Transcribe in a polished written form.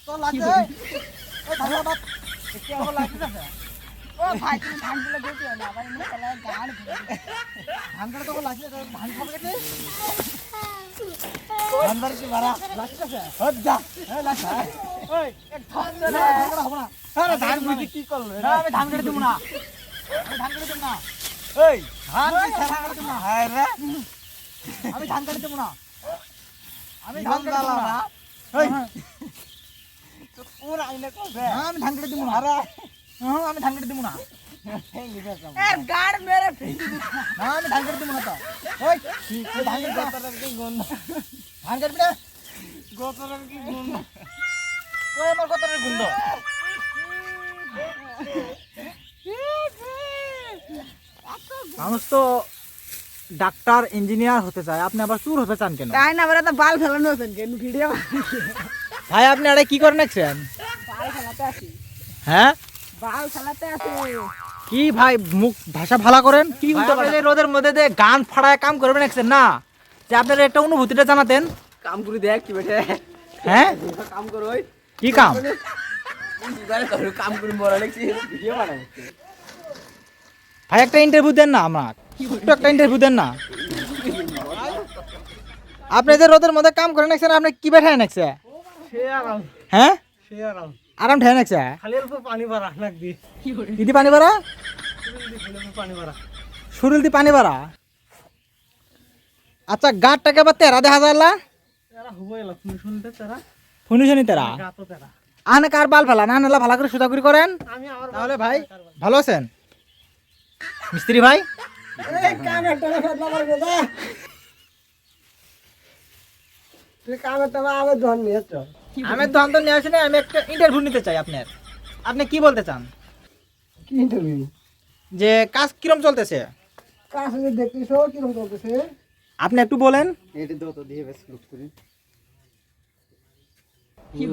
তো লাগছে ও ধানটা বাপ কি আবার লাগছে ও ভাই তুমি ধানগুলো দিতে না ভাই মুখ চালা গাল ধানগুলো তো লাগছে ধান খাবে কেটে ধানবার কি মারা লাগছে হট যা এ লাগছে ওই এক ধান দে না ধানগুলো হবে না আরে ধান বুঝি কি করলো না আমি ধান কেটে দেব না আমি ধান কেটে দেব না এই ধান কি ছাড়া কেটে দেব না হ্যাঁ রে আমি ধান কেটে দেব না আমি ধান কেটে দেব না এই তো পুরা আইনে করবে আমি ধান কেটে দেব না আরে আমি ধান কেটে দেব না এ গাড় মেরে ফেলে না আমি ধান কেটে দেব না তো ওই ধান কেটে গোতরের কি গন্ধ ধান কেটে দে গোতরের কি গন্ধ কই আমার গোতরের গন্ধ মানুষ তো ডাক্তার ইঞ্জিনিয়ার হতে চায়, আপনি আবার চুর হতে চান কেন? তাই না আমরা তো বাল ফেলানো হতেন কেন ভিডিও ভাই আপনি আরে কি করে নাকছেন? বাল ফেলাতে আসি হ্যাঁ বাল ফেলাতে আসি কি ভাই মুখ ভাষা ভালো করেন কি উল্টো পাল্টা রোদের মধ্যে দিয়ে গান ফাড়ায় কাম করবেন নাকছেন না, যে আপনার একটা অনুভূতিটা জানাতেন। কাম করে দেখ কি বেটে হ্যাঁ কাম করো ওই কি কাম? কাম করে মরা লাগছে ভিডিও বানাবো ভাই একটা ইন্টারভিউ দেন না, আমার একটু একটা ইন্টারভিউ দেন না। আপনি যে রোদের মধ্যে কাম করে নাকছেন, আপনি কি বেঠায় নাকছে? সে আরাম হ্যাঁ সে আরাম আরাম ঠায় নাকছে, খালি অল্প পানি ভরা লাগবি দিদি পানি ভরা, পানি ভরা শরীর দি পানি ভরা। আচ্ছা গাঁটটাকে আবার তেরা দেখা যায় না, তারা হবই না তুমি শুনতে তারা শুনিছনি তেরা গাতো তারা আনে কার বাল ফেলা না নালা ভালো করে সুদা করি করেন। আমি আমার তাহলে ভাই ভালো আছেন মিস্ত্রি ভাই? এই কামেরটা ফেদলা মারবে দা তুই কামেরটা আমি ধন নিয়েছ আমি ধন তো নিয়ে আসি না, আমি একটা ইন্টারভিউ নিতে চাই আপনার। আপনি কি বলতে চান কি ইন্টারভিউ যে কাজ কিরম চলতেছে? কাজ দেখতেছ কিরকম চলতেছে আপনি একটু বলেন। এটা দাও তো দিয়ে বেশ লুক করি কি